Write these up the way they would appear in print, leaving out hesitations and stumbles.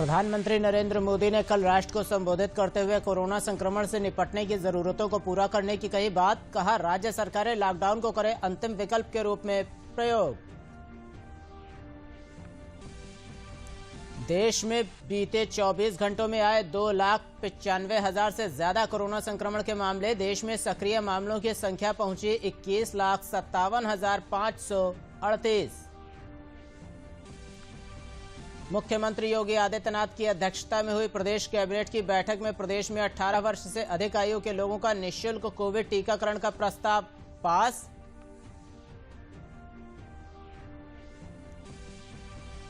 प्रधानमंत्री नरेंद्र मोदी ने कल राष्ट्र को संबोधित करते हुए कोरोना संक्रमण से निपटने की जरूरतों को पूरा करने की कही बात। कहा, राज्य सरकारें लॉकडाउन को करें अंतिम विकल्प के रूप में प्रयोग। देश में बीते 24 घंटों में आए 2,95,000 से ज्यादा कोरोना संक्रमण के मामले। देश में सक्रिय मामलों की संख्या पहुंची 21,57,538। मुख्यमंत्री योगी आदित्यनाथ की अध्यक्षता में हुई प्रदेश कैबिनेट की बैठक में प्रदेश में 18 वर्ष से अधिक आयु के लोगों का निःशुल्क कोविड टीकाकरण का प्रस्ताव पास।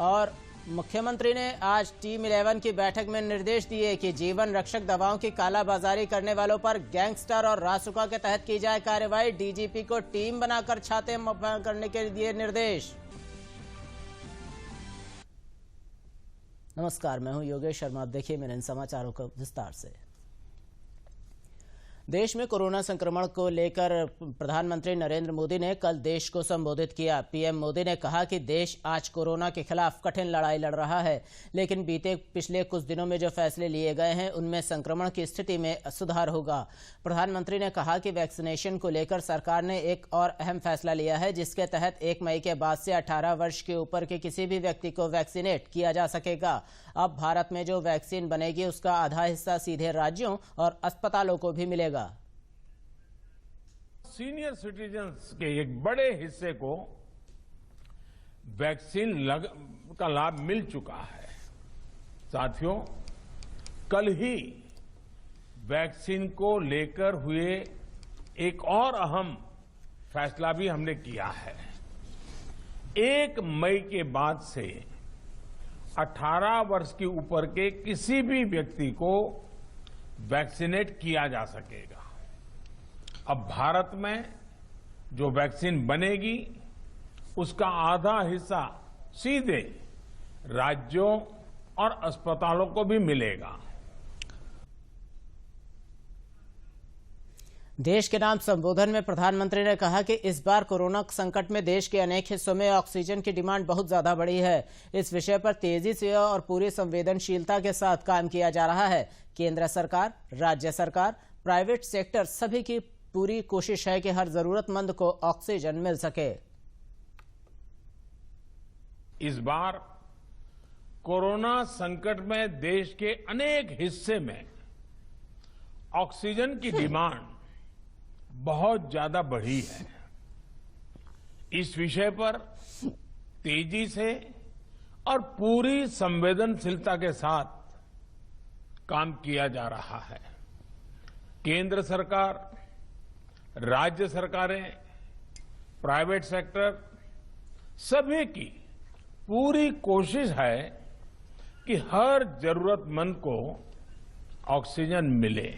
और मुख्यमंत्री ने आज टीम 11 की बैठक में निर्देश दिए कि जीवन रक्षक दवाओं की कालाबाजारी करने वालों पर गैंगस्टर और रासुका के तहत की जाए कार्रवाई। डीजीपी को टीम बनाकर छापेमारी करने के दिए निर्देश। नमस्कार, मैं हूं योगेश शर्मा। आप देखिए मेरे इन समाचारों को विस्तार से। देश में कोरोना संक्रमण को लेकर प्रधानमंत्री नरेंद्र मोदी ने कल देश को संबोधित किया। पीएम मोदी ने कहा कि देश आज कोरोना के खिलाफ कठिन लड़ाई लड़ रहा है, लेकिन पिछले कुछ दिनों में जो फैसले लिए गए हैं उनमें संक्रमण की स्थिति में सुधार होगा। प्रधानमंत्री ने कहा कि वैक्सीनेशन को लेकर सरकार ने एक और अहम फैसला लिया है, जिसके तहत 1 मई के बाद से 18 वर्ष के ऊपर के किसी भी व्यक्ति को वैक्सीनेट किया जा सकेगा। अब भारत में जो वैक्सीन बनेगी उसका आधा हिस्सा सीधे राज्यों और अस्पतालों को भी मिलेगा। सीनियर सिटीजन्स के एक बड़े हिस्से को वैक्सीन का लाभ मिल चुका है। साथियों, कल ही वैक्सीन को लेकर हुए एक और अहम फैसला भी हमने किया है। 1 मई के बाद से 18 वर्ष के ऊपर के किसी भी व्यक्ति को वैक्सीनेट किया जा सकेगा। अब भारत में जो वैक्सीन बनेगी उसका आधा हिस्सा सीधे राज्यों और अस्पतालों को भी मिलेगा। देश के नाम संबोधन में प्रधानमंत्री ने कहा कि इस बार कोरोना संकट में देश के अनेक हिस्सों में ऑक्सीजन की डिमांड बहुत ज्यादा बढ़ी है। इस विषय पर तेजी से और पूरी संवेदनशीलता के साथ काम किया जा रहा है। केंद्र सरकार, राज्य सरकार, प्राइवेट सेक्टर सभी की पूरी कोशिश है कि हर जरूरतमंद को ऑक्सीजन मिल सके। इस बार कोरोना संकट में देश के अनेक हिस्से में ऑक्सीजन की डिमांड बहुत ज्यादा बढ़ी है। इस विषय पर तेजी से और पूरी संवेदनशीलता के साथ काम किया जा रहा है। केंद्र सरकार, राज्य सरकारें, प्राइवेट सेक्टर सभी की पूरी कोशिश है कि हर जरूरतमंद को ऑक्सीजन मिले।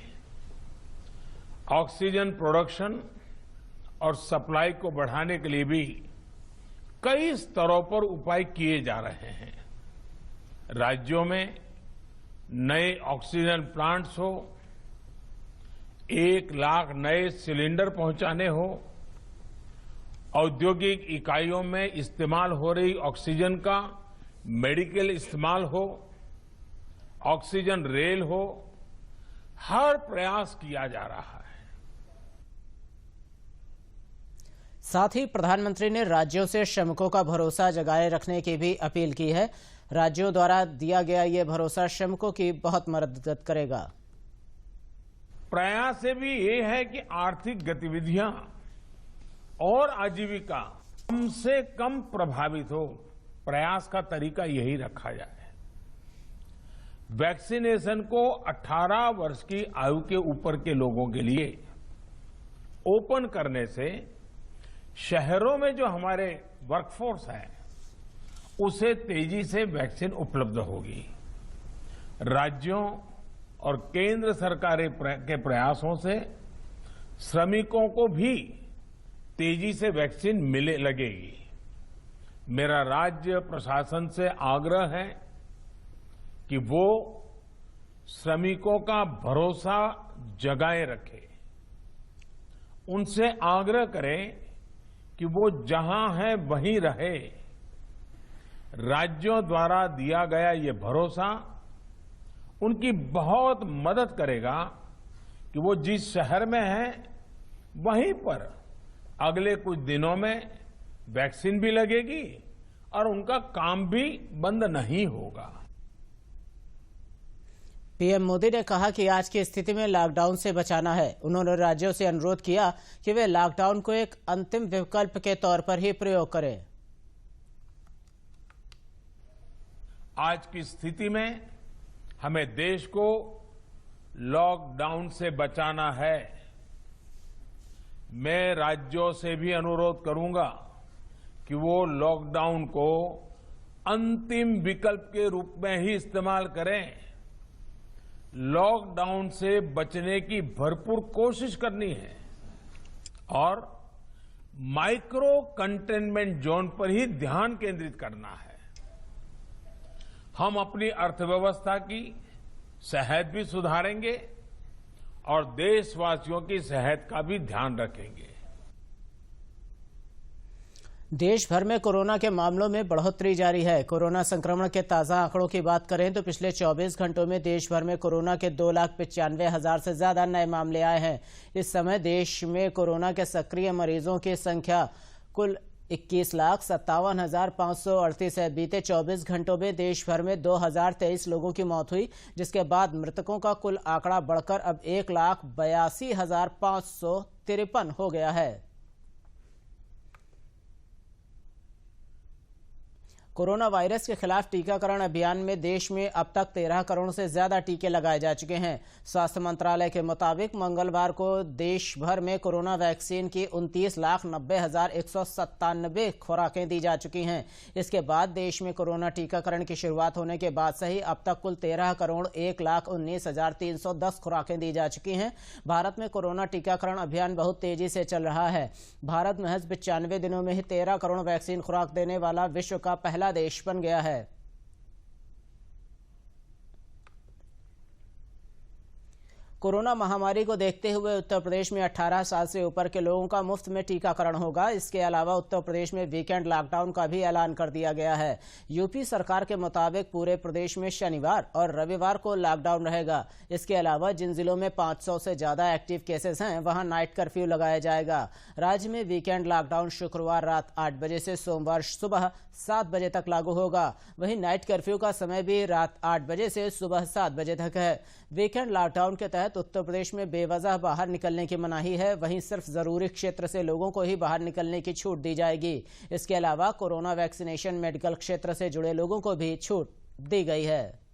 ऑक्सीजन प्रोडक्शन और सप्लाई को बढ़ाने के लिए भी कई स्तरों पर उपाय किए जा रहे हैं। राज्यों में नए ऑक्सीजन प्लांट्स हो, 1 लाख नए सिलेंडर पहुंचाने हो, औद्योगिक इकाइयों में इस्तेमाल हो रही ऑक्सीजन का मेडिकल इस्तेमाल हो, ऑक्सीजन रेल हो, हर प्रयास किया जा रहा है। साथ ही प्रधानमंत्री ने राज्यों से श्रमिकों का भरोसा जगाए रखने की भी अपील की है। राज्यों द्वारा दिया गया ये भरोसा श्रमिकों की बहुत मदद करेगा। प्रयास से भी ये है कि आर्थिक गतिविधियां और आजीविका कम से कम प्रभावित हो। प्रयास का तरीका यही रखा जाए। वैक्सीनेशन को 18 वर्ष की आयु के ऊपर के लोगों के लिए ओपन करने से शहरों में जो हमारे वर्कफोर्स है उसे तेजी से वैक्सीन उपलब्ध होगी। राज्यों और केंद्र सरकार के प्रयासों से श्रमिकों को भी तेजी से वैक्सीन मिलने लगेगी। मेरा राज्य प्रशासन से आग्रह है कि वो श्रमिकों का भरोसा जगाए रखे। उनसे आग्रह करें कि वो जहां है वहीं रहे। राज्यों द्वारा दिया गया ये भरोसा उनकी बहुत मदद करेगा कि वो जिस शहर में हैं वहीं पर अगले कुछ दिनों में वैक्सीन भी लगेगी और उनका काम भी बंद नहीं होगा। पीएम मोदी ने कहा कि आज की स्थिति में लॉकडाउन से बचाना है। उन्होंने राज्यों से अनुरोध किया कि वे लॉकडाउन को एक अंतिम विकल्प के तौर पर ही प्रयोग करें। आज की स्थिति में हमें देश को लॉकडाउन से बचाना है। मैं राज्यों से भी अनुरोध करूंगा कि वो लॉकडाउन को अंतिम विकल्प के रूप में ही इस्तेमाल करें। लॉकडाउन से बचने की भरपूर कोशिश करनी है और माइक्रो कंटेनमेंट जोन पर ही ध्यान केंद्रित करना है। हम अपनी अर्थव्यवस्था की सेहत भी सुधारेंगे और देशवासियों की सेहत का भी ध्यान रखेंगे। देश भर में कोरोना के मामलों में बढ़ोतरी जारी है। कोरोना संक्रमण के ताजा आंकड़ों की बात करें तो पिछले 24 घंटों में देश भर में कोरोना के 2,95,000 से ज्यादा नए मामले आए हैं। इस समय देश में कोरोना के सक्रिय मरीजों की संख्या कुल 21,57,538 है। बीते 24 घंटों में देश भर में 2,023 लोगों की मौत हुई, जिसके बाद मृतकों का कुल आंकड़ा बढ़कर अब 1,82,553 हो गया है। कोरोना वायरस के खिलाफ टीकाकरण अभियान में देश में अब तक 13 करोड़ से ज्यादा टीके लगाए जा चुके हैं। स्वास्थ्य मंत्रालय के मुताबिक मंगलवार को देश भर में कोरोना वैक्सीन की 29,90,197 खुराकें दी जा चुकी हैं। इसके बाद देश में कोरोना टीकाकरण की शुरुआत होने के बाद से ही अब तक कुल 13,01,19,310 खुराकें दी जा चुकी हैं। भारत में कोरोना टीकाकरण अभियान बहुत तेजी से चल रहा है। भारत महज 95 दिनों में ही 13 करोड़ वैक्सीन खुराक देने वाला विश्व का पहला देश बन गया है। कोरोना महामारी को देखते हुए उत्तर प्रदेश में 18 साल से ऊपर के लोगों का मुफ्त में टीकाकरण होगा। इसके अलावा उत्तर प्रदेश में वीकेंड लॉकडाउन का भी ऐलान कर दिया गया है। यूपी सरकार के मुताबिक पूरे प्रदेश में शनिवार और रविवार को लॉकडाउन रहेगा। इसके अलावा जिन जिलों में 500 से ज्यादा एक्टिव केसेस हैं वहां नाइट कर्फ्यू लगाया जाएगा। राज्य में वीकेंड लॉकडाउन शुक्रवार रात 8 बजे से सोमवार सुबह 7 बजे तक लागू होगा। वहीं नाइट कर्फ्यू का समय भी रात 8 बजे से सुबह 7 बजे तक है। वीकेंड लॉकडाउन के तहत उत्तर प्रदेश में बेवजह बाहर निकलने की मनाही है। वहीं सिर्फ जरूरी क्षेत्र से लोगों को ही बाहर निकलने की छूट दी जाएगी। इसके अलावा कोरोना वैक्सीनेशन, मेडिकल क्षेत्र से जुड़े लोगों को भी छूट दी गई है।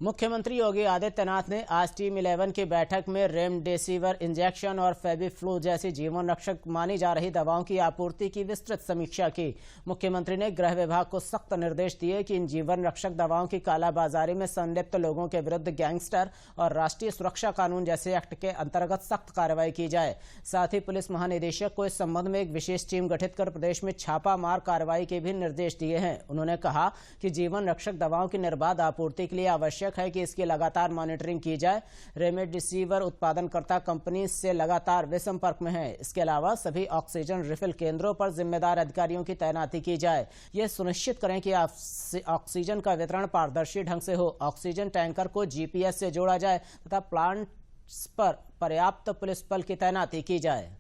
मुख्यमंत्री योगी आदित्यनाथ ने आज टीम 11 की बैठक में रेमडेसिविर इंजेक्शन और फेबिफ्लू जैसी जीवन रक्षक मानी जा रही दवाओं की आपूर्ति की विस्तृत समीक्षा की। मुख्यमंत्री ने गृह विभाग को सख्त निर्देश दिए कि इन जीवन रक्षक दवाओं की कालाबाजारी में संलिप्त लोगों के विरुद्ध गैंगस्टर और राष्ट्रीय सुरक्षा कानून जैसे एक्ट के अंतर्गत सख्त कार्रवाई की जाए। साथ ही पुलिस महानिदेशक को इस संबंध में एक विशेष टीम गठित कर प्रदेश में छापामार कार्रवाई के भी निर्देश दिए हैं। उन्होंने कहा कि जीवन रक्षक दवाओं की निर्बाध आपूर्ति के लिए आवश्यक है कि इसकी लगातार मॉनिटरिंग की जाए। रेमडेसिविर उत्पादनकर्ता कंपनी से लगातार वे संपर्क में है। इसके अलावा सभी ऑक्सीजन रिफिल केंद्रों पर जिम्मेदार अधिकारियों की तैनाती की जाए। यह सुनिश्चित करें कि ऑक्सीजन का वितरण पारदर्शी ढंग से हो। ऑक्सीजन टैंकर को जीपीएस से जोड़ा जाए तथा प्लांट्स पर पर्याप्त पुलिस बल की तैनाती की जाए।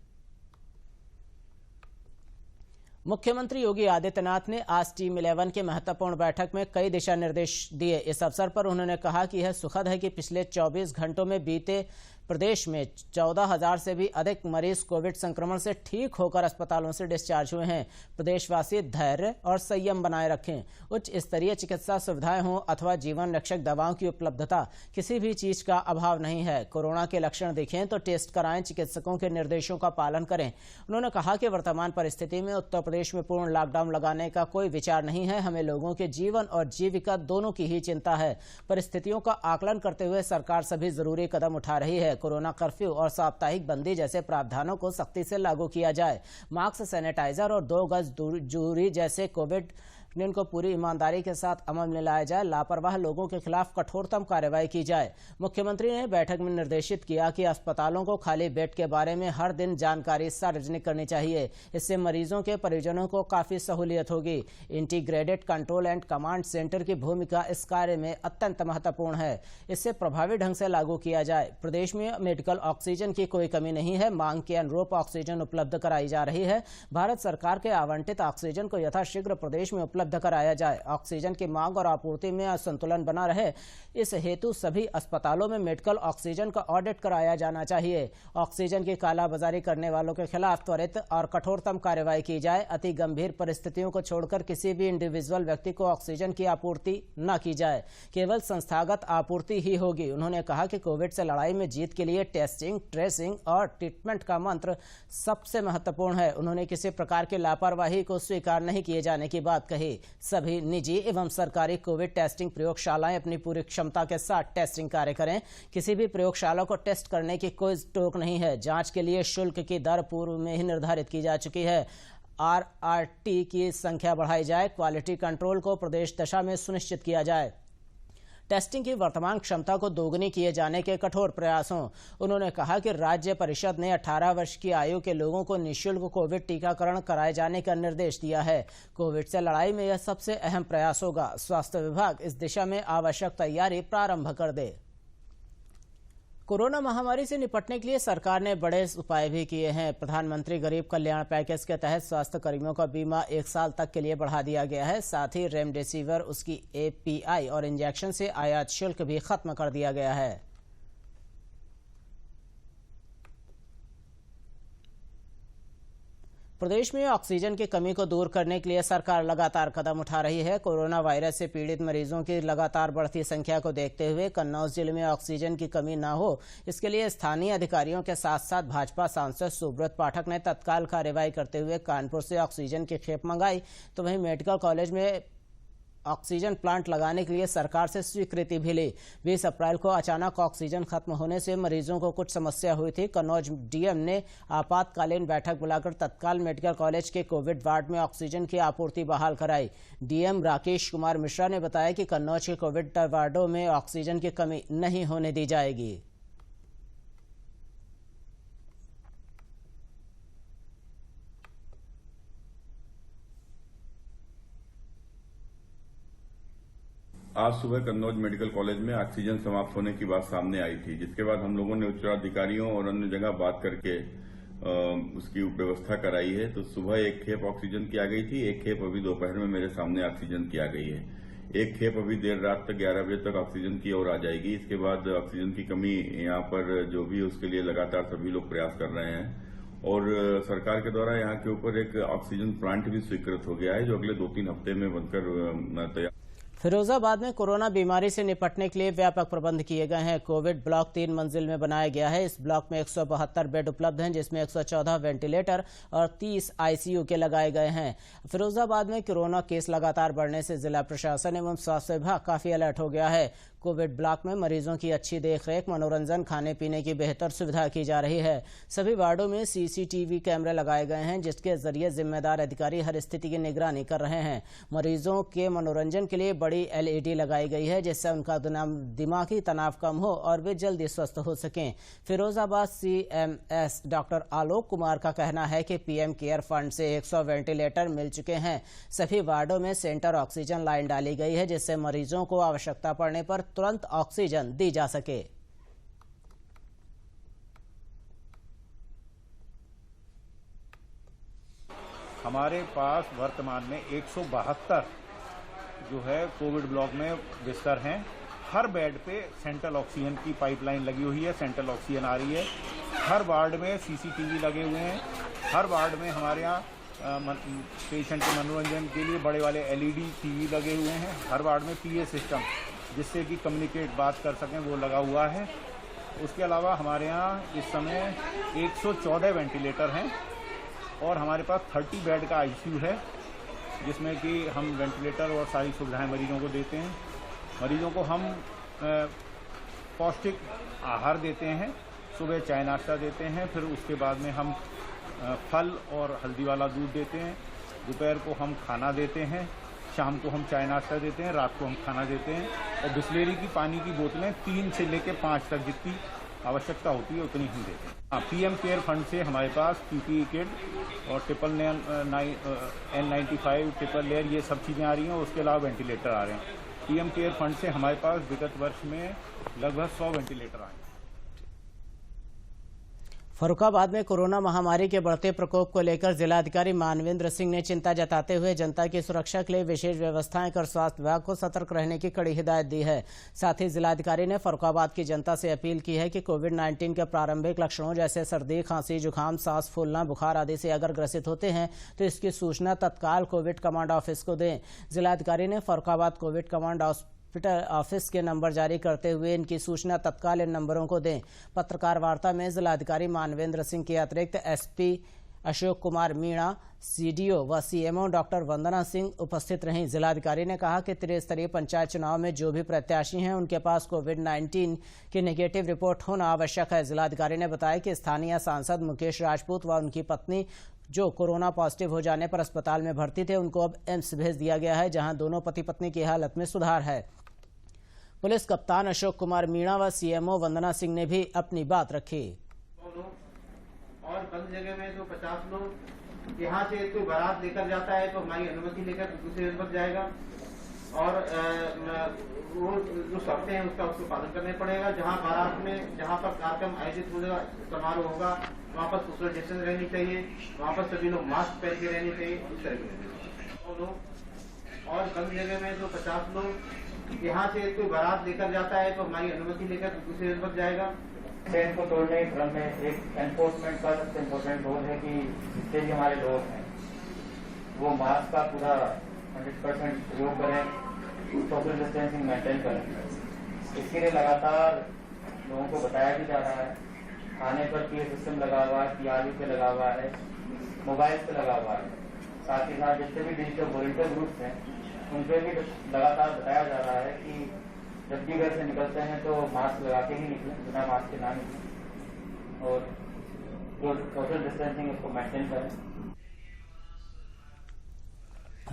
मुख्यमंत्री योगी आदित्यनाथ ने आज टीम 11 की महत्वपूर्ण बैठक में कई दिशा निर्देश दिए। इस अवसर पर उन्होंने कहा कि यह सुखद है कि पिछले 24 घंटों में बीते प्रदेश में 14,000 से भी अधिक मरीज कोविड संक्रमण से ठीक होकर अस्पतालों से डिस्चार्ज हुए हैं। प्रदेशवासी धैर्य और संयम बनाए रखें। उच्च स्तरीय चिकित्सा सुविधाएं हों अथवा जीवन रक्षक दवाओं की उपलब्धता, किसी भी चीज का अभाव नहीं है। कोरोना के लक्षण दिखें तो टेस्ट कराएं, चिकित्सकों के निर्देशों का पालन करें। उन्होंने कहा कि वर्तमान परिस्थिति में उत्तर प्रदेश में पूर्ण लॉकडाउन लगाने का कोई विचार नहीं है। हमें लोगों के जीवन और जीविका दोनों की ही चिंता है। परिस्थितियों का आकलन करते हुए सरकार सभी जरूरी कदम उठा रही है। कोरोना कर्फ्यू और साप्ताहिक बंदी जैसे प्रावधानों को सख्ती से लागू किया जाए। मास्क, सैनिटाइजर और 2 गज दूरी जैसे कोविड इनको पूरी ईमानदारी के साथ अमल में लाया जाए। लापरवाह लोगों के खिलाफ कठोरतम कार्रवाई की जाए। मुख्यमंत्री ने बैठक में निर्देशित किया कि अस्पतालों को खाली बेड के बारे में हर दिन जानकारी सार्वजनिक करनी चाहिए। इससे मरीजों के परिजनों को काफी सहूलियत होगी। Integrated control and command centre की भूमिका इस कार्य में अत्यंत महत्वपूर्ण है। इससे प्रभावी ढंग से लागू किया जाए। प्रदेश में मेडिकल ऑक्सीजन की कोई कमी नहीं है। मांग के अनुरूप ऑक्सीजन उपलब्ध कराई जा रही है। भारत सरकार के आवंटित ऑक्सीजन को यथाशीघ्र प्रदेश में उपलब्ध कराया जाए। ऑक्सीजन की मांग और आपूर्ति में असंतुलन बना रहे, इस हेतु सभी अस्पतालों में मेडिकल ऑक्सीजन का ऑडिट कराया जाना चाहिए। ऑक्सीजन की कालाबाजारी करने वालों के खिलाफ त्वरित और कठोरतम कार्रवाई की जाए। अति गंभीर परिस्थितियों को छोड़कर किसी भी इंडिविजुअल व्यक्ति को ऑक्सीजन की आपूर्ति न की जाए। केवल संस्थागत आपूर्ति ही होगी। उन्होंने कहा कि कोविड से लड़ाई में जीत के लिए टेस्टिंग, ट्रेसिंग और ट्रीटमेंट का मंत्र सबसे महत्वपूर्ण है। उन्होंने किसी प्रकार की लापरवाही को स्वीकार नहीं किए जाने की बात कही। सभी निजी एवं सरकारी कोविड टेस्टिंग प्रयोगशालाएं अपनी पूरी क्षमता के साथ टेस्टिंग कार्य करें। किसी भी प्रयोगशाला को टेस्ट करने की कोई टोक नहीं है। जांच के लिए शुल्क की दर पूर्व में ही निर्धारित की जा चुकी है। RRT की संख्या बढ़ाई जाए। क्वालिटी कंट्रोल को प्रदेश दशा में सुनिश्चित किया जाए। टेस्टिंग की वर्तमान क्षमता को दोगुनी किए जाने के कठोर प्रयासों। उन्होंने कहा कि राज्य परिषद ने 18 वर्ष की आयु के लोगों को निःशुल्क कोविड टीकाकरण कराए जाने का निर्देश दिया है। कोविड से लड़ाई में यह सबसे अहम प्रयास होगा। स्वास्थ्य विभाग इस दिशा में आवश्यक तैयारी प्रारंभ कर दे। कोरोना महामारी से निपटने के लिए सरकार ने बड़े उपाय भी किए हैं। प्रधानमंत्री गरीब कल्याण पैकेज के तहत स्वास्थ्य कर्मियों का बीमा 1 साल तक के लिए बढ़ा दिया गया है। साथ ही रेमडेसिविर, उसकी API और इंजेक्शन से आयात शुल्क भी खत्म कर दिया गया है। प्रदेश में ऑक्सीजन की कमी को दूर करने के लिए सरकार लगातार कदम उठा रही है। कोरोना वायरस से पीड़ित मरीजों की लगातार बढ़ती संख्या को देखते हुए कन्नौज जिले में ऑक्सीजन की कमी न हो, इसके लिए स्थानीय अधिकारियों के साथ साथ भाजपा सांसद सुब्रत पाठक ने तत्काल कार्रवाई करते हुए कानपुर से ऑक्सीजन की खेप मंगाई। तो वहीं मेडिकल कॉलेज में ऑक्सीजन प्लांट लगाने के लिए सरकार से स्वीकृति भी ली। 20 अप्रैल को अचानक ऑक्सीजन खत्म होने से मरीजों को कुछ समस्या हुई थी। कन्नौज डीएम ने आपातकालीन बैठक बुलाकर तत्काल मेडिकल कॉलेज के कोविड वार्ड में ऑक्सीजन की आपूर्ति बहाल कराई। डीएम राकेश कुमार मिश्रा ने बताया कि कन्नौज के कोविड वार्डों में ऑक्सीजन की कमी नहीं होने दी जाएगी। आज सुबह कन्नौज मेडिकल कॉलेज में ऑक्सीजन समाप्त होने की बात सामने आई थी, जिसके बाद हम लोगों ने उच्चाधिकारियों और अन्य जगह बात करके उसकी व्यवस्था कराई है। तो सुबह एक खेप ऑक्सीजन की आ गई थी, एक खेप अभी दोपहर में मेरे सामने ऑक्सीजन की आ गई है। एक खेप अभी देर रात तक 11 बजे तक ऑक्सीजन की ओर आ जाएगी। इसके बाद ऑक्सीजन की कमी यहाँ पर जो भी उसके लिए लगातार सभी लोग प्रयास कर रहे हैं और सरकार के द्वारा यहाँ के ऊपर एक ऑक्सीजन प्लांट भी स्वीकृत हो गया है, जो अगले 2-3 हफ्ते में बनकर तैयार। फिरोजाबाद में कोरोना बीमारी से निपटने के लिए व्यापक प्रबंध किए गए हैं। कोविड ब्लॉक 3 मंजिल में बनाया गया है। इस ब्लॉक में 172 बेड उपलब्ध हैं, जिसमें 114 वेंटिलेटर और 30 ICU के लगाए गए हैं। फिरोजाबाद में कोरोना केस लगातार बढ़ने से जिला प्रशासन एवं स्वास्थ्य विभाग काफी अलर्ट हो गया है। कोविड ब्लॉक में मरीजों की अच्छी देखरेख, मनोरंजन, खाने पीने की बेहतर सुविधा की जा रही है। सभी वार्डों में CCTV कैमरे लगाए गए हैं, जिसके जरिए जिम्मेदार अधिकारी हर स्थिति की निगरानी कर रहे हैं। मरीजों के मनोरंजन के लिए बड़ी LED लगाई गई है, जिससे उनका दिमागी तनाव कम हो और वे जल्दी स्वस्थ हो सकें। फिरोजाबाद CMS डॉक्टर आलोक कुमार का कहना है कि PM केयर फंड से 100 वेंटिलेटर मिल चुके हैं। सभी वार्डों में सेंटर ऑक्सीजन लाइन डाली गई है, जिससे मरीजों को आवश्यकता पड़ने पर तुरंत ऑक्सीजन दी जा सके। हमारे पास वर्तमान में 172 जो है कोविड ब्लॉक में बिस्तर हैं। हर बेड पे सेंट्रल ऑक्सीजन की पाइपलाइन लगी हुई है, सेंट्रल ऑक्सीजन आ रही है। हर वार्ड में CCTV लगे हुए हैं। हर वार्ड में हमारे यहाँ पेशेंट के मनोरंजन के लिए बड़े वाले LED TV लगे हुए हैं। हर वार्ड में PA सिस्टम, जिससे कि कम्युनिकेट बात कर सकें, वो लगा हुआ है। उसके अलावा हमारे यहाँ इस समय 114 वेंटिलेटर हैं और हमारे पास 30 बेड का ICU है, जिसमें कि हम वेंटिलेटर और सारी सुविधाएं मरीजों को देते हैं। मरीजों को हम पौष्टिक आहार देते हैं। सुबह चाय नाश्ता देते हैं, फिर उसके बाद में हम फल और हल्दी वाला दूध देते हैं। दोपहर को हम खाना देते हैं शाम को हम चाय नाश्ता देते हैं, रात को हम खाना देते हैं। और बिस्लेरी की पानी की बोतलें 3 से लेकर 5 तक जितनी आवश्यकता होती है उतनी हम देते हैं। पीएम केयर फंड से हमारे पास PPE किट और N95 ट्रिपल लेयर ये सब चीज़ें आ रही हैं। उसके अलावा वेंटिलेटर आ रहे हैं। पीएम केयर फंड से हमारे पास विगत वर्ष में लगभग 100 वेंटिलेटर आए। फर्रुखाबाद में कोरोना महामारी के बढ़ते प्रकोप को लेकर जिलाधिकारी मानवेंद्र सिंह ने चिंता जताते हुए जनता की सुरक्षा के लिए विशेष व्यवस्थाएं कर स्वास्थ्य विभाग को सतर्क रहने की कड़ी हिदायत दी है। साथ ही जिलाधिकारी ने फर्रुखाबाद की जनता से अपील की है कि कोविड-19 के प्रारंभिक लक्षणों जैसे सर्दी, खांसी, जुकाम, सांस फूलना, बुखार आदि से अगर ग्रसित होते हैं तो इसकी सूचना तत्काल कोविड कमांड ऑफिस को दें। जिलाधिकारी ने फर्रुखाबाद कोविड कमांड ऑफिस के नंबर जारी करते हुए इनकी सूचना तत्काल इन नंबरों को दें। पत्रकार वार्ता में जिलाधिकारी मानवेंद्र सिंह के अतिरिक्त SP अशोक कुमार मीणा, CDO व CMO डॉक्टर वंदना सिंह उपस्थित रहीं। जिलाधिकारी ने कहा कि त्रिस्तरीय पंचायत चुनाव में जो भी प्रत्याशी हैं उनके पास कोविड-19 की नेगेटिव रिपोर्ट होना आवश्यक है। जिलाधिकारी ने बताया कि स्थानीय सांसद मुकेश राजपूत व उनकी पत्नी जो कोरोना पॉजिटिव हो जाने पर अस्पताल में भर्ती थे उनको अब एम्स भेज दिया गया है, जहां दोनों पति पत्नी की हालत में सुधार है। पुलिस कप्तान अशोक कुमार मीणा व CMO वंदना सिंह ने भी अपनी बात रखी। और बंद जगह में तो 50 लोग, यहाँ से कोई बारात लेकर जाता है तो हमारी अनुमति लेकर दूसरे पर जाएगा और वो जो शर्तें हैं उसको पालन करना पड़ेगा। जहाँ बारात में जहाँ पर कार्यक्रम आयोजित होगा, समारोह होगा, वहाँ पर सोशल डिस्टेंस रहनी चाहिए, वहाँ पर सभी लोग मास्क पहन के रहने चाहिए। इस तरह और बंद जगह में तो 50 लोग, यहाँ से कोई बारात लेकर जाता है तो हमारी अनुमति लेकर दूसरे पर जाएगा। चेन को तोड़ने के क्रम में एक एनफोर्समेंट का सबसे इम्पोर्टेंट रोल है कि जितने भी हमारे लोग हैं वो मास्क का पूरा 100% प्रयोग करें, सोशल डिस्टेंसिंग मेंटेन करें। इसके लिए लगातार लोगों को बताया भी जा रहा है। खाने पर PA सिस्टम लगा हुआ है, PRU पे लगा हुआ है, मोबाइल पे लगा हुआ है। साथ ही साथ जितने भी डिजिटल वॉलंटियर ग्रुप्स हैं उनपे भी लगातार बताया जा रहा है कि जब भी घर से निकलते हैं तो मास्क लगा के ही निकलें, बिना मास्क के ना निकलें और जो सोशल डिस्टेंसिंग उसको मेंटेन करें।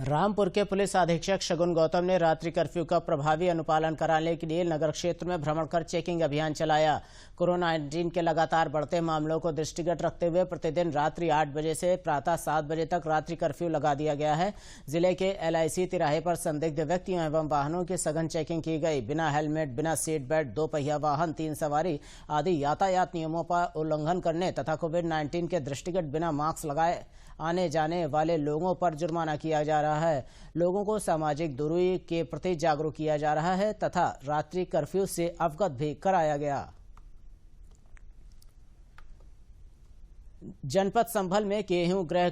रामपुर के पुलिस अधीक्षक शगुन गौतम ने रात्रि कर्फ्यू का प्रभावी अनुपालन कराने के लिए नगर क्षेत्र में भ्रमण कर चेकिंग अभियान चलाया। कोरोना-19 के लगातार बढ़ते मामलों को दृष्टिगत रखते हुए प्रतिदिन रात्रि 8 बजे से प्रातः 7 बजे तक रात्रि कर्फ्यू लगा दिया गया है। जिले के LIC तिराहे पर संदिग्ध व्यक्तियों एवं वाहनों की सघन चेकिंग की गई। बिना हेलमेट, बिना सीट बेल्ट, 2 पहिया वाहन, 3 सवारी आदि यातायात नियमों पर उल्लंघन करने तथा कोविड-19 के दृष्टिगत बिना मास्क लगाए आने जाने वाले लोगों पर जुर्माना किया जा रहा है। लोगों को सामाजिक दूरी के प्रति जागरूक किया जा रहा है तथा रात्रि कर्फ्यू से अवगत भी कराया गया। जनपद संभल में गेहूं क्रय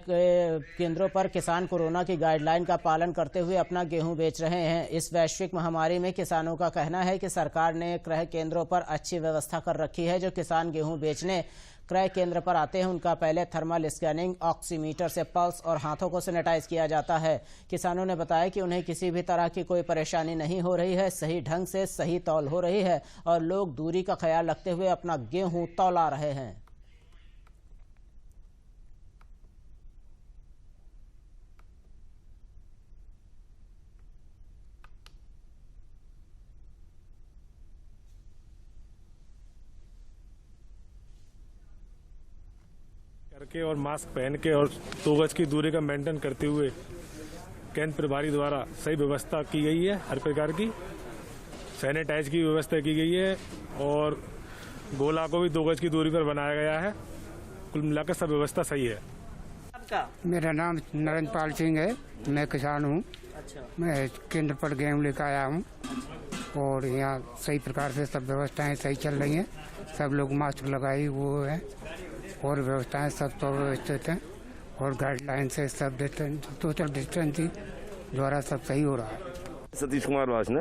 केंद्रों पर किसान कोरोना की गाइडलाइन का पालन करते हुए अपना गेहूं बेच रहे हैं। इस वैश्विक महामारी में किसानों का कहना है कि सरकार ने क्रय केंद्रों पर अच्छी व्यवस्था कर रखी है। जो किसान गेहूं बेचने क्रय केंद्र पर आते हैं उनका पहले थर्मल स्कैनिंग, ऑक्सीमीटर से पल्स और हाथों को सैनिटाइज किया जाता है। किसानों ने बताया कि उन्हें किसी भी तरह की कोई परेशानी नहीं हो रही है, सही ढंग से सही तौल हो रही है और लोग दूरी का ख्याल रखते हुए अपना गेहूं तौला रहे हैं। करके और मास्क पहन के और 2 गज की दूरी का मेंटेन करते हुए केंद्र प्रभारी द्वारा सही व्यवस्था की गई है। हर प्रकार की सैनिटाइज की व्यवस्था की गई है और गोला को भी 2 गज की दूरी पर बनाया गया है। कुल मिलाकर सब व्यवस्था सही है। मेरा नाम नरेंद्र पाल सिंह है, मैं किसान हूँ। अच्छा। मैं केंद्र पर गेहूँ लेकर आया हूँ और यहाँ सही प्रकार से सब व्यवस्थाएं सही चल रही हैं। सब लोग मास्क लगाए हुए हैं और व्यवस्थाएं सब तो व्यवस्थित हैं और गाइडलाइन से सब सोशल डिस्टेंसिंग द्वारा सब सही हो रहा है। सतीश कुमार वासना,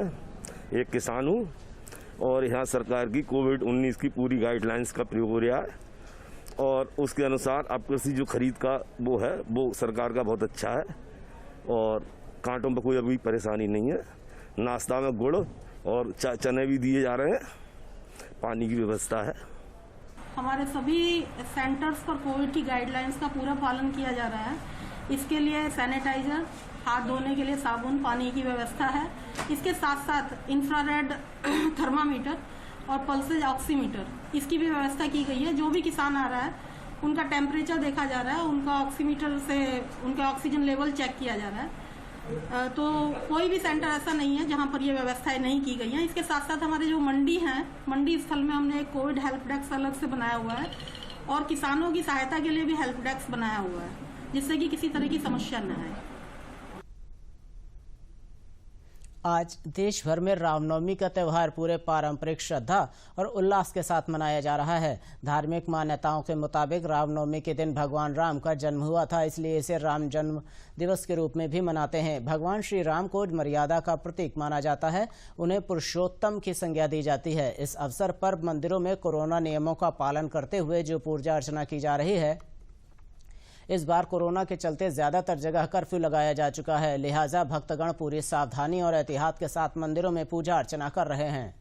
एक किसान हूँ और यहाँ सरकार की कोविड-19 की पूरी गाइडलाइंस का प्रयोग हो रहा है और उसके अनुसार अब कृषि जो खरीद का वो है वो सरकार का बहुत अच्छा है और कांटों पर कोई अभी परेशानी नहीं है। नाश्ता में गुड़ और चने भी दिए जा रहे हैं, पानी की व्यवस्था है। हमारे सभी सेंटर्स पर कोविड की गाइडलाइंस का पूरा पालन किया जा रहा है। इसके लिए सैनिटाइजर, हाथ धोने के लिए साबुन, पानी की व्यवस्था है। इसके साथ साथ इंफ्रारेड थर्मामीटर और पल्सेज ऑक्सीमीटर इसकी भी व्यवस्था की गई है। जो भी किसान आ रहा है उनका टेम्परेचर देखा जा रहा है, उनका ऑक्सीमीटर से उनका ऑक्सीजन लेवल चेक किया जा रहा है। तो कोई भी सेंटर ऐसा नहीं है जहां पर ये व्यवस्थाएं नहीं की गई हैं। इसके साथ साथ हमारे जो मंडी हैं, मंडी स्थल में हमने एक कोविड हेल्प डेस्क अलग से बनाया हुआ है और किसानों की सहायता के लिए भी हेल्प डेस्क बनाया हुआ है, जिससे कि किसी तरह की समस्या न आए। आज देश भर में रामनवमी का त्यौहार पूरे पारंपरिक श्रद्धा और उल्लास के साथ मनाया जा रहा है। धार्मिक मान्यताओं के मुताबिक रामनवमी के दिन भगवान राम का जन्म हुआ था, इसलिए इसे राम जन्म दिवस के रूप में भी मनाते हैं। भगवान श्री राम को मर्यादा का प्रतीक माना जाता है, उन्हें पुरुषोत्तम की संज्ञा दी जाती है। इस अवसर पर मंदिरों में कोरोना नियमों का पालन करते हुए जो पूजा अर्चना की जा रही है, इस बार कोरोना के चलते ज्यादातर जगह कर्फ्यू लगाया जा चुका है, लिहाजा भक्तगण पूरी सावधानी और एहतियात के साथ मंदिरों में पूजा अर्चना कर रहे हैं।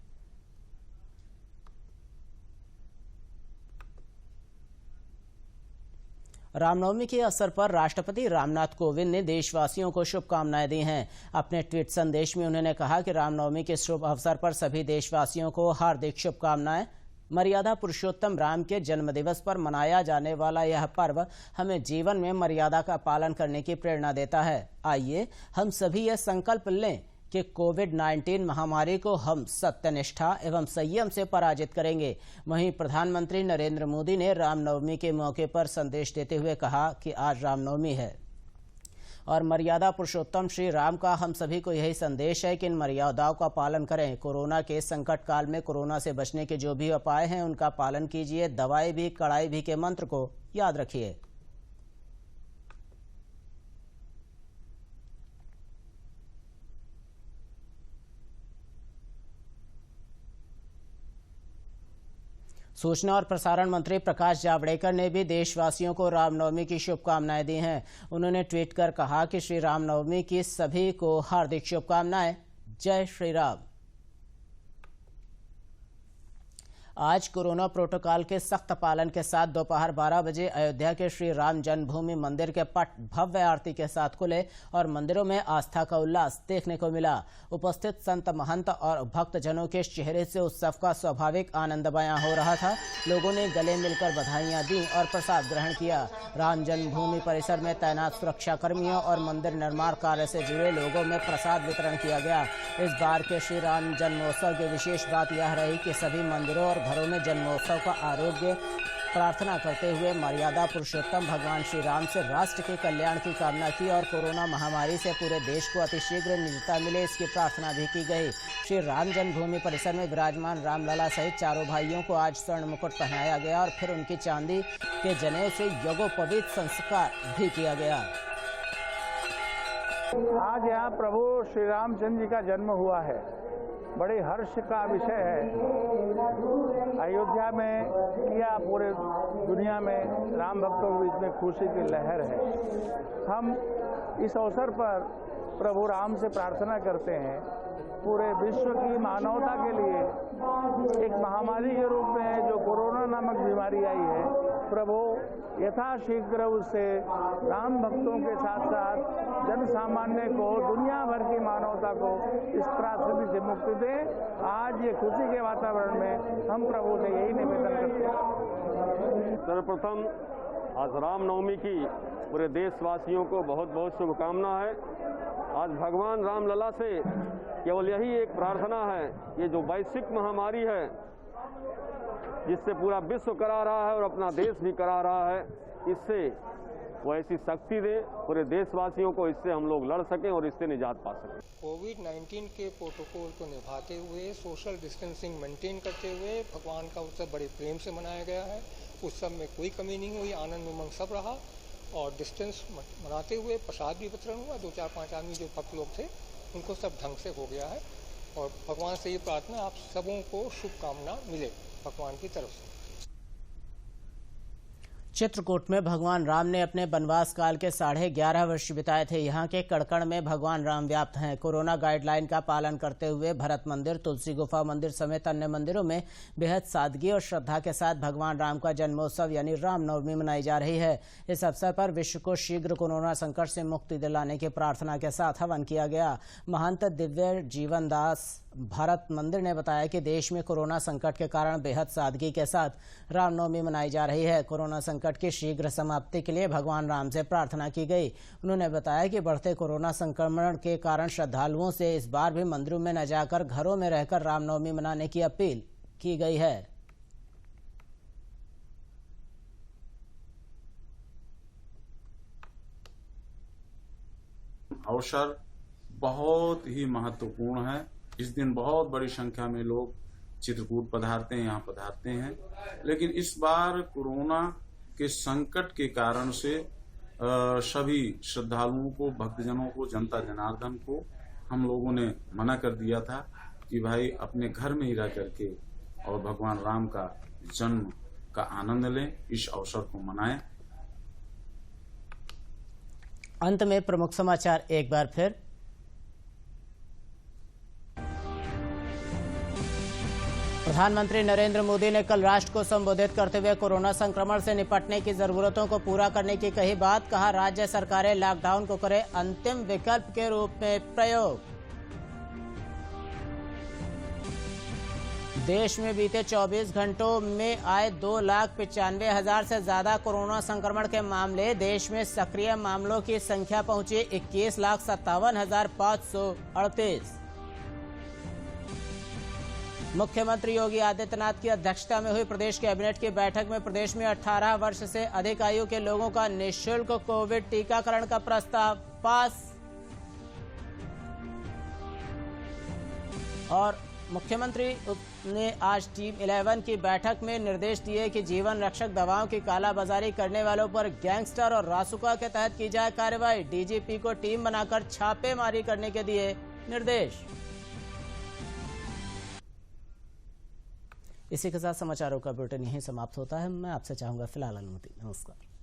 रामनवमी के अवसर पर राष्ट्रपति रामनाथ कोविंद ने देशवासियों को शुभकामनाएं दी हैं। अपने ट्वीट संदेश में उन्होंने कहा कि रामनवमी के शुभ अवसर पर सभी देशवासियों को हार्दिक शुभकामनाएं। मर्यादा पुरुषोत्तम राम के जन्म दिवस पर मनाया जाने वाला यह पर्व हमें जीवन में मर्यादा का पालन करने की प्रेरणा देता है। आइए हम सभी यह संकल्प लें कि कोविड-19 महामारी को हम सत्यनिष्ठा एवं संयम से पराजित करेंगे। वहीं प्रधानमंत्री नरेंद्र मोदी ने रामनवमी के मौके पर संदेश देते हुए कहा कि आज रामनवमी है और मर्यादा पुरुषोत्तम श्री राम का हम सभी को यही संदेश है कि इन मर्यादाओं का पालन करें। कोरोना के संकट काल में कोरोना से बचने के जो भी उपाय हैं उनका पालन कीजिए। दवाई भी कड़ाई भी के मंत्र को याद रखिए। सूचना और प्रसारण मंत्री प्रकाश जावड़ेकर ने भी देशवासियों को रामनवमी की शुभकामनाएं दी हैं। उन्होंने ट्वीट कर कहा कि श्री रामनवमी की सभी को हार्दिक शुभकामनाएं। जय श्री राम। आज कोरोना प्रोटोकॉल के सख्त पालन के साथ दोपहर 12 बजे अयोध्या के श्री राम जन्मभूमि मंदिर के पट भव्य आरती के साथ खुले और मंदिरों में आस्था का उल्लास देखने को मिला। उपस्थित संत महंत और भक्तजनों के चेहरे से उत्सव का स्वाभाविक आनंद बयां हो रहा था। लोगों ने गले मिलकर बधाइयां दी और प्रसाद ग्रहण किया। राम जन्मभूमि परिसर में तैनात सुरक्षा कर्मियों और मंदिर निर्माण कार्य से जुड़े लोगों में प्रसाद वितरण किया गया। इस बार के श्री राम जन्मोत्सव की विशेष बात यह रही कि सभी मंदिरों और घरों में जन्मोत्सव का आरोग्य प्रार्थना करते हुए मर्यादा पुरुषोत्तम भगवान श्री राम से राष्ट्र के कल्याण की कामना की और कोरोना महामारी से पूरे देश को अतिशीघ्र निजता मिले, इसकी प्रार्थना भी की गई। श्री राम जन्मभूमि परिसर में विराजमान रामलला सहित चारों भाइयों को आज स्वर्ण मुकुट पहनाया गया और फिर उनकी चांदी के जनेऊ से यज्ञोपवीत संस्कार भी किया गया। आज यहाँ प्रभु श्री रामचंद्र जी का जन्म हुआ है, बड़े हर्ष का विषय है। अयोध्या में या पूरे दुनिया में राम भक्तों के बीच में खुशी की लहर है। हम इस अवसर पर प्रभु राम से प्रार्थना करते हैं पूरे विश्व की मानवता के लिए एक महामारी के रूप में जो कोरोना नामक बीमारी आई है, प्रभु यथाशीघ्र उससे राम भक्तों के साथ साथ जन सामान्य को, दुनिया भर की मानवता को इस त्रासदी से मुक्ति दे। आज ये खुशी के वातावरण में हम प्रभु से यही निवेदन करते हैं। सर्वप्रथम आज रामनवमी की पूरे देशवासियों को बहुत बहुत शुभकामना है। आज भगवान रामलला से केवल यही एक प्रार्थना है, ये जो वैश्विक महामारी है जिससे पूरा विश्व करा रहा है और अपना देश भी करा रहा है, इससे वो ऐसी शक्ति दे पूरे देशवासियों को, इससे हम लोग लड़ सकें और इससे निजात पा सकें। कोविड-19 के प्रोटोकॉल को निभाते हुए, सोशल डिस्टेंसिंग मेंटेन करते हुए भगवान का उत्सव बड़े प्रेम से मनाया गया है। उत्सव में कोई कमी नहीं हुई, आनंद उमंग सब रहा और डिस्टेंस मनाते हुए प्रसाद भी वितरण हुआ। 2-4-5 आदमी जो भक्त लोग थे उनको सब ढंग से हो गया है और भगवान से ये प्रार्थना आप सबों को शुभकामना मिले भगवान की तरफ से। चित्रकूट में भगवान राम ने अपने वनवास काल के 11.5 वर्ष बिताए थे। यहाँ के कड़कड़ में भगवान राम व्याप्त हैं। कोरोना गाइडलाइन का पालन करते हुए भरत मंदिर, तुलसी गुफा मंदिर समेत अन्य मंदिरों में बेहद सादगी और श्रद्धा के साथ भगवान राम का जन्मोत्सव यानी रामनवमी मनाई जा रही है। इस अवसर पर विश्व को शीघ्र कोरोना संकट से मुक्ति दिलाने की प्रार्थना के साथ हवन किया गया। महंत दिव्य जीवन दास भारत मंदिर ने बताया कि देश में कोरोना संकट के कारण बेहद सादगी के साथ रामनवमी मनाई जा रही है। कोरोना संकट की शीघ्र समाप्ति के लिए भगवान राम से प्रार्थना की गई। उन्होंने बताया कि बढ़ते कोरोना संक्रमण के कारण श्रद्धालुओं से इस बार भी मंदिरों में न जाकर घरों में रहकर रामनवमी मनाने की अपील की गई है। अवसर बहुत ही महत्वपूर्ण है। इस दिन बहुत बड़ी संख्या में लोग चित्रकूट पधारते हैं, यहाँ पधारते हैं। लेकिन इस बार कोरोना के संकट के कारण से सभी श्रद्धालुओं को, भक्तजनों को, जनता जनार्दन को हम लोगों ने मना कर दिया था कि भाई अपने घर में ही रह करके और भगवान राम का जन्म का आनंद लें, इस अवसर को मनाएं। अंत में प्रमुख समाचार एक बार फिर। प्रधानमंत्री नरेंद्र मोदी ने कल राष्ट्र को संबोधित करते हुए कोरोना संक्रमण से निपटने की जरूरतों को पूरा करने की कही बात। कहा, राज्य सरकारें लॉकडाउन को करें अंतिम विकल्प के रूप में प्रयोग। देश में बीते 24 घंटों में आए 2,95,000 से ज्यादा कोरोना संक्रमण के मामले। देश में सक्रिय मामलों की संख्या पहुंची 21,57,538। मुख्यमंत्री योगी आदित्यनाथ की अध्यक्षता में हुई प्रदेश कैबिनेट की बैठक में प्रदेश में 18 वर्ष से अधिक आयु के लोगों का निःशुल्क कोविड टीकाकरण का प्रस्ताव पास। और मुख्यमंत्री ने आज टीम 11 की बैठक में निर्देश दिए कि जीवन रक्षक दवाओं की कालाबाजारी करने वालों पर गैंगस्टर और रासुका के तहत की जाए कार्रवाई। डीजीपी को टीम बनाकर छापेमारी करने के दिए निर्देश। इसी के साथ समाचारों का बुलेटिन यहीं समाप्त होता है। मैं आपसे चाहूंगा फिलहाल अनुमति। नमस्कार।